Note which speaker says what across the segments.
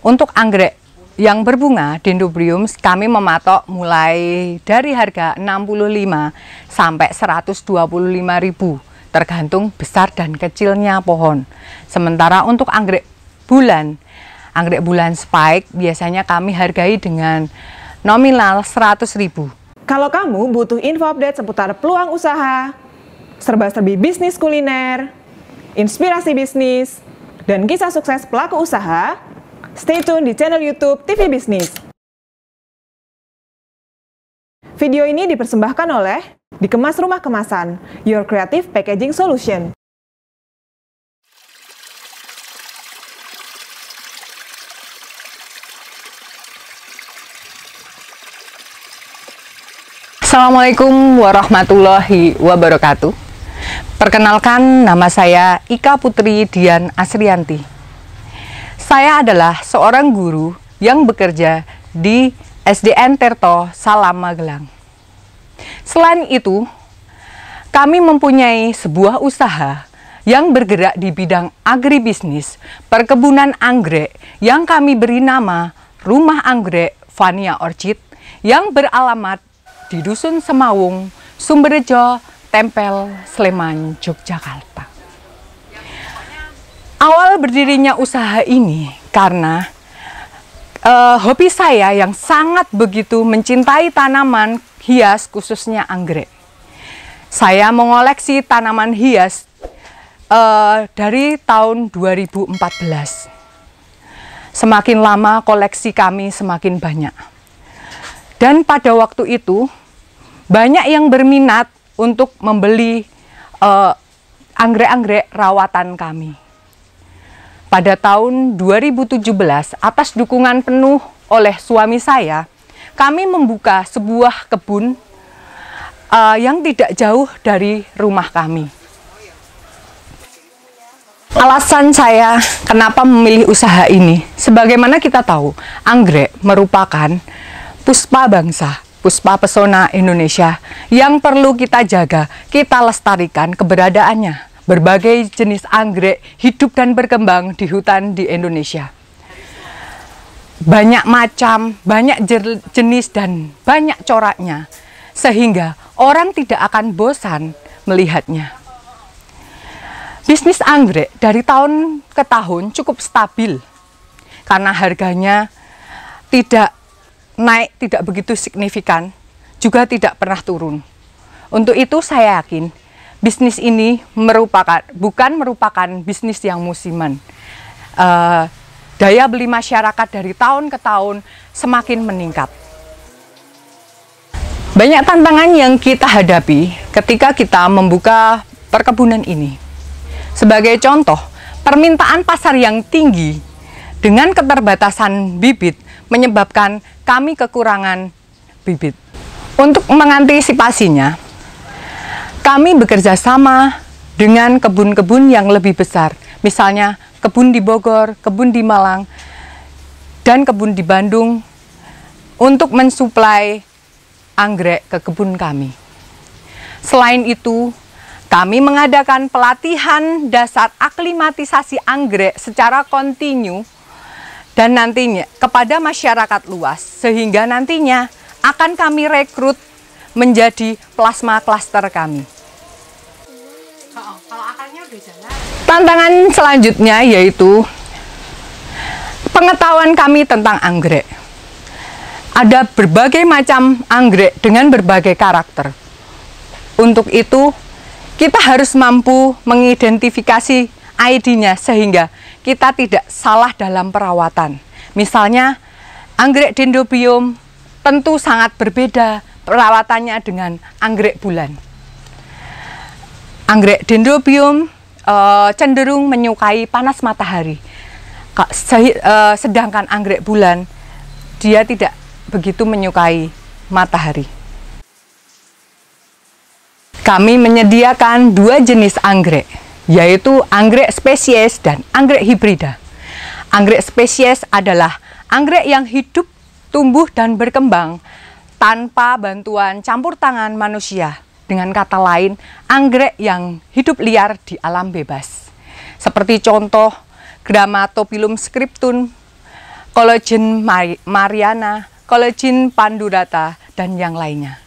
Speaker 1: Untuk anggrek yang berbunga Dendrobium kami mematok mulai dari harga 65 sampai 125.000 tergantung besar dan kecilnya pohon. Sementara untuk anggrek bulan spike biasanya kami hargai dengan nominal 100.000.
Speaker 2: Kalau kamu butuh info update seputar peluang usaha, serba-serbi bisnis kuliner, inspirasi bisnis, dan kisah sukses pelaku usaha, stay tune di channel YouTube TV Bisnis. Video ini dipersembahkan oleh Dikemas Rumah Kemasan, Your Creative Packaging Solution.
Speaker 1: Assalamualaikum warahmatullahi wabarakatuh. Perkenalkan, nama saya Ika Putri Dian Asrianti. Saya adalah seorang guru yang bekerja di SDN Tirto Salam Magelang. Selain itu, kami mempunyai sebuah usaha yang bergerak di bidang agribisnis perkebunan anggrek yang kami beri nama Rumah Anggrek Vania Orchid yang beralamat di Dusun Semawung, Sumberjo, Tempel, Sleman, Yogyakarta. Awal berdirinya usaha ini karena hobi saya yang sangat begitu mencintai tanaman hias, khususnya anggrek. Saya mengoleksi tanaman hias dari tahun 2014. Semakin lama koleksi kami semakin banyak. Dan pada waktu itu, banyak yang berminat untuk membeli anggrek-anggrek rawatan kami. Pada tahun 2017, atas dukungan penuh oleh suami saya, kami membuka sebuah kebun yang tidak jauh dari rumah kami. Alasan saya kenapa memilih usaha ini, sebagaimana kita tahu, anggrek merupakan puspa bangsa, puspa pesona Indonesia yang perlu kita jaga, kita lestarikan keberadaannya. Berbagai jenis anggrek hidup dan berkembang di hutan di Indonesia. Banyak macam, banyak jenis dan banyak coraknya, sehingga orang tidak akan bosan melihatnya. Bisnis anggrek dari tahun ke tahun cukup stabil, karena harganya tidak naik, tidak begitu signifikan, juga tidak pernah turun. Untuk itu saya yakin bisnis ini bukan merupakan bisnis yang musiman. Daya beli masyarakat dari tahun ke tahun semakin meningkat. Banyak tantangan yang kita hadapi ketika kita membuka perkebunan ini. Sebagai contoh, permintaan pasar yang tinggi dengan keterbatasan bibit menyebabkan kami kekurangan bibit. Untuk mengantisipasinya, kami bekerja sama dengan kebun-kebun yang lebih besar, misalnya kebun di Bogor, kebun di Malang, dan kebun di Bandung untuk mensuplai anggrek ke kebun kami. Selain itu, kami mengadakan pelatihan dasar aklimatisasi anggrek secara kontinu dan nantinya kepada masyarakat luas, sehingga nantinya akan kami rekrut menjadi plasma cluster kami. Tantangan selanjutnya yaitu pengetahuan kami tentang anggrek. Ada berbagai macam anggrek dengan berbagai karakter. Untuk itu, kita harus mampu mengidentifikasi ID-nya sehingga kita tidak salah dalam perawatan. Misalnya, anggrek Dendrobium tentu sangat berbeda perawatannya dengan anggrek bulan. Anggrek Dendrobium cenderung menyukai panas matahari, sedangkan anggrek bulan dia tidak begitu menyukai matahari. Kami menyediakan dua jenis anggrek, yaitu anggrek spesies dan anggrek hibrida. Anggrek spesies adalah anggrek yang hidup, tumbuh, dan berkembang tanpa bantuan campur tangan manusia. Dengan kata lain, anggrek yang hidup liar di alam bebas. Seperti contoh Grammatophyllum scriptum, kolagen mariana, kolagen pandurata, dan yang lainnya.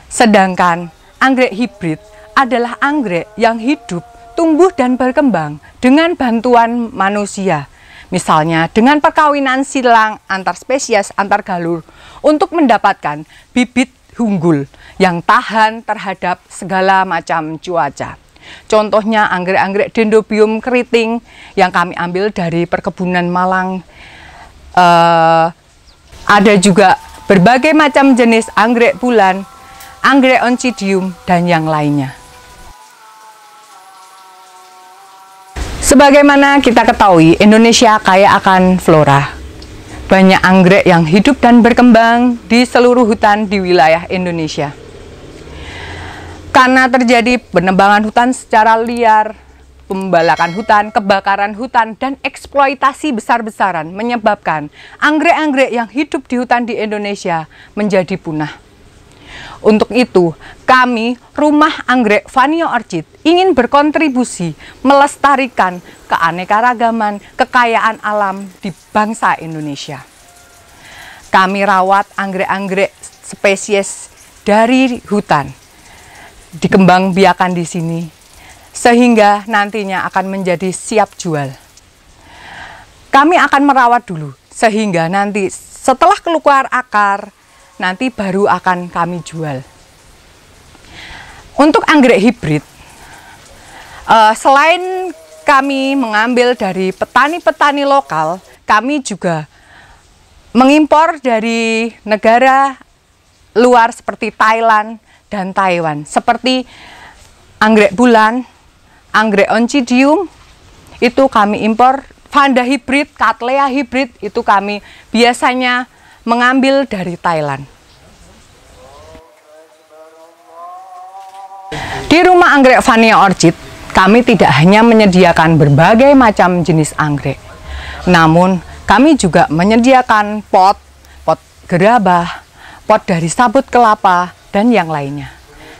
Speaker 1: Sedangkan anggrek hibrid adalah anggrek yang hidup, tumbuh dan berkembang dengan bantuan manusia. Misalnya dengan perkawinan silang antar spesies, antar galur untuk mendapatkan bibit unggul yang tahan terhadap segala macam cuaca. Contohnya anggrek-anggrek Dendrobium keriting yang kami ambil dari perkebunan Malang. Ada juga berbagai macam jenis anggrek bulan, anggrek oncidium, dan yang lainnya. Sebagaimana kita ketahui, Indonesia kaya akan flora. Banyak anggrek yang hidup dan berkembang di seluruh hutan di wilayah Indonesia. Karena terjadi penebangan hutan secara liar, pembalakan hutan, kebakaran hutan, dan eksploitasi besar-besaran menyebabkan anggrek-anggrek yang hidup di hutan di Indonesia menjadi punah. Untuk itu, kami, Rumah Anggrek Vanio Orchid, ingin berkontribusi melestarikan keanekaragaman, kekayaan alam di bangsa Indonesia. Kami rawat anggrek-anggrek spesies dari hutan, dikembangbiakan di sini, sehingga nantinya akan menjadi siap jual. Kami akan merawat dulu, sehingga nanti setelah keluar akar, nanti baru akan kami jual. Untuk anggrek hibrid, selain kami mengambil dari petani-petani lokal, kami juga mengimpor dari negara luar seperti Thailand dan Taiwan, seperti anggrek bulan, anggrek oncidium, itu kami impor. Vanda hibrid, Cattleya hibrid, itu kami biasanya mengambil dari Thailand. Di Rumah Anggrek Vanio Orchid, kami tidak hanya menyediakan berbagai macam jenis anggrek, namun kami juga menyediakan pot gerabah, pot dari sabut kelapa, dan yang lainnya.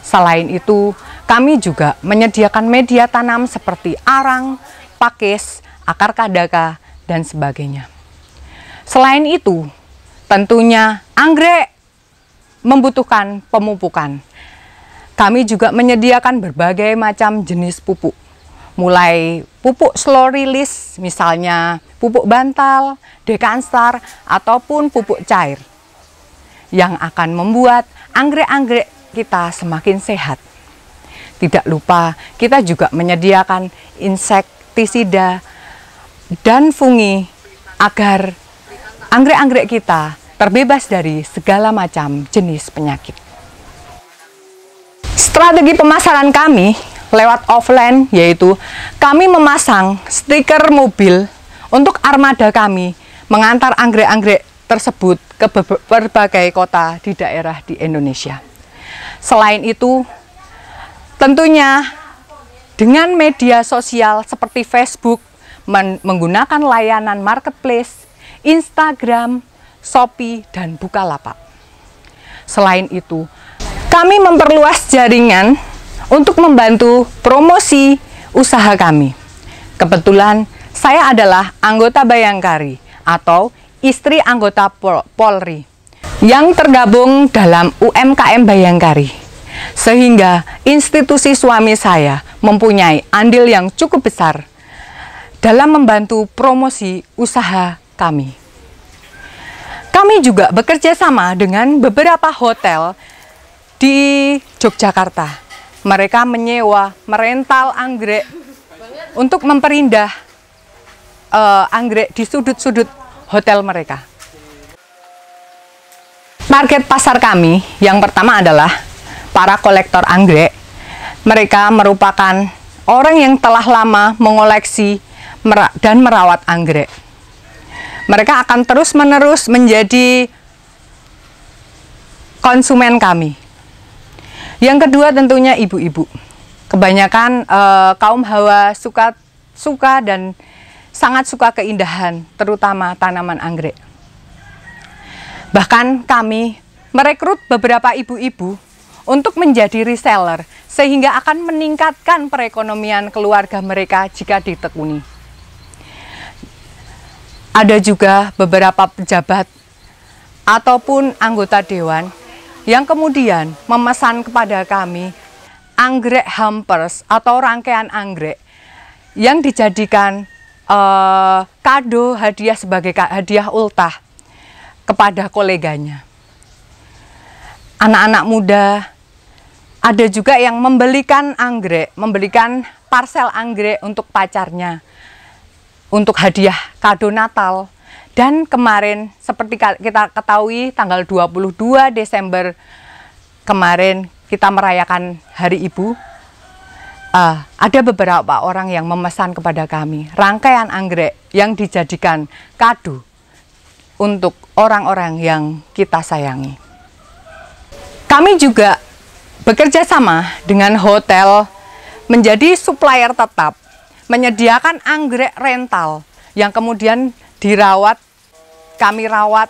Speaker 1: Selain itu, kami juga menyediakan media tanam seperti arang, pakis, akar kadaka, dan sebagainya. Selain itu, tentunya anggrek membutuhkan pemupukan. Kami juga menyediakan berbagai macam jenis pupuk, mulai pupuk slow release, misalnya pupuk bantal, dekanstar, ataupun pupuk cair, yang akan membuat anggrek-anggrek kita semakin sehat. Tidak lupa, kita juga menyediakan insektisida dan fungi agar anggrek-anggrek kita terbebas dari segala macam jenis penyakit. Strategi pemasaran kami lewat offline, yaitu kami memasang stiker mobil untuk armada kami mengantar anggrek-anggrek tersebut ke berbagai kota di daerah di Indonesia. Selain itu, tentunya dengan media sosial seperti Facebook, menggunakan layanan marketplace, Instagram, Shopee, dan Bukalapak. Selain itu, kami memperluas jaringan untuk membantu promosi usaha kami. Kebetulan saya adalah anggota Bayangkari atau istri anggota Polri yang tergabung dalam UMKM Bayangkari, sehingga institusi suami saya mempunyai andil yang cukup besar dalam membantu promosi usaha kami. Kami juga bekerja sama dengan beberapa hotel di Yogyakarta. Mereka menyewa, merental anggrek untuk memperindah anggrek di sudut-sudut hotel mereka. Target pasar kami yang pertama adalah para kolektor anggrek. Mereka merupakan orang yang telah lama mengoleksi dan merawat anggrek. Mereka akan terus-menerus menjadi konsumen kami. Yang kedua tentunya ibu-ibu. Kebanyakan kaum hawa suka dan sangat suka keindahan, terutama tanaman anggrek. Bahkan kami merekrut beberapa ibu-ibu untuk menjadi reseller, sehingga akan meningkatkan perekonomian keluarga mereka jika ditekuni. ada juga beberapa pejabat ataupun anggota dewan yang kemudian memesan kepada kami anggrek hampers atau rangkaian anggrek yang dijadikan kado hadiah sebagai hadiah ultah kepada koleganya. Anak-anak muda, ada juga yang membelikan anggrek, membelikan parsel anggrek untuk pacarnya, untuk hadiah kado Natal. Dan kemarin, seperti kita ketahui, tanggal 22 Desember kemarin kita merayakan Hari Ibu. Ada beberapa orang yang memesan kepada kami rangkaian anggrek yang dijadikan kado untuk orang-orang yang kita sayangi. Kami juga bekerja sama dengan hotel menjadi supplier tetap, menyediakan anggrek rental yang kemudian dirawat, kami rawat,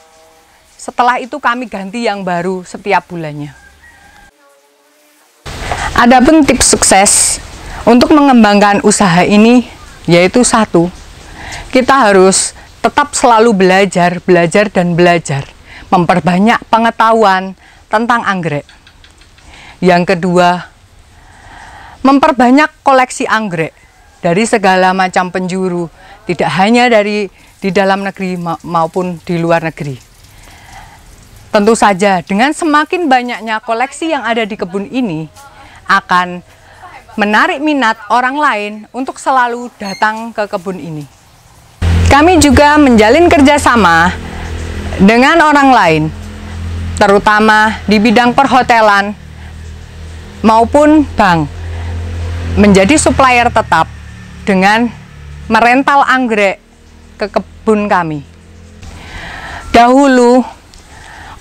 Speaker 1: setelah itu kami ganti yang baru setiap bulannya. Adapun tips sukses untuk mengembangkan usaha ini yaitu satu, kita harus tetap selalu belajar dan belajar, memperbanyak pengetahuan tentang anggrek. Yang kedua, memperbanyak koleksi anggrek dari segala macam penjuru, tidak hanya dari di dalam negeri maupun di luar negeri. Tentu saja dengan semakin banyaknya koleksi yang ada di kebun ini akan menarik minat orang lain untuk selalu datang ke kebun ini. Kami juga menjalin kerjasama dengan orang lain, terutama di bidang perhotelan maupun bank, menjadi supplier tetap dengan merental anggrek ke kebun kami. Dahulu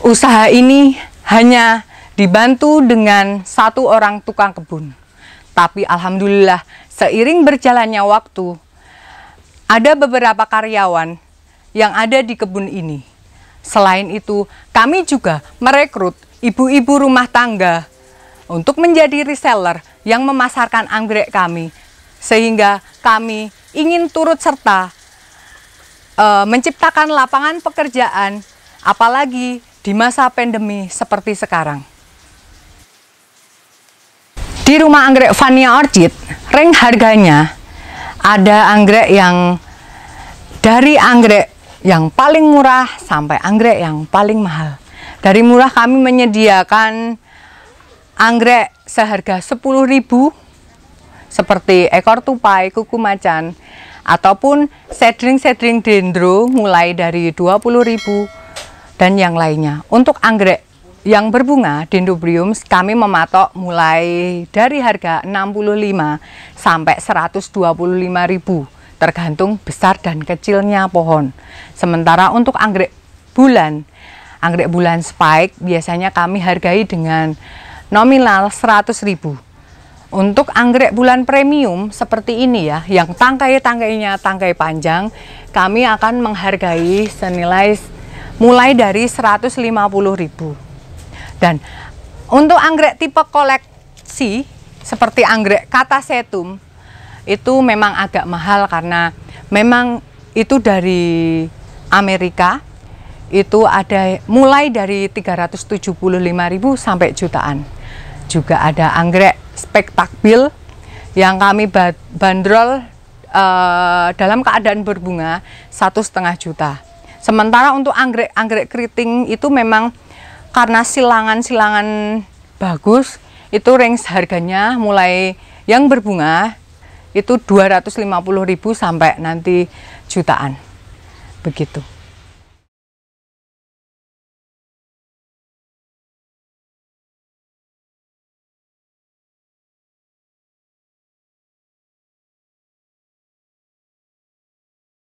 Speaker 1: usaha ini hanya dibantu dengan satu orang tukang kebun, tapi alhamdulillah seiring berjalannya waktu ada beberapa karyawan yang ada di kebun ini. Selain itu, kami juga merekrut ibu-ibu rumah tangga untuk menjadi reseller yang memasarkan anggrek kami, sehingga kami ingin turut serta menciptakan lapangan pekerjaan, apalagi di masa pandemi seperti sekarang. Di rumah anggrek Vania Orchid, rank harganya ada anggrek yang dari anggrek yang paling murah sampai anggrek yang paling mahal. Dari murah kami menyediakan anggrek seharga 10.000 seperti ekor tupai, kuku macan, ataupun seedling dendro mulai dari 20.000 dan yang lainnya. Untuk anggrek yang berbunga dendrobium kami mematok mulai dari harga 65 sampai 125.000 tergantung besar dan kecilnya pohon. Sementara untuk anggrek bulan spike biasanya kami hargai dengan nominal 100.000. Untuk anggrek bulan premium seperti ini ya, yang tangkai-tangkainya tangkai panjang, kami akan menghargai senilai mulai dari 150.000. Dan untuk anggrek tipe koleksi seperti anggrek Catasetum itu memang agak mahal karena memang itu dari Amerika, itu ada mulai dari 375.000 sampai jutaan. Juga ada anggrek spektabil yang kami bandrol dalam keadaan berbunga 1,5 juta. Sementara untuk anggrek keriting itu memang karena silangan-silangan bagus, itu range harganya mulai yang berbunga itu 250.000 sampai nanti jutaan. Begitu.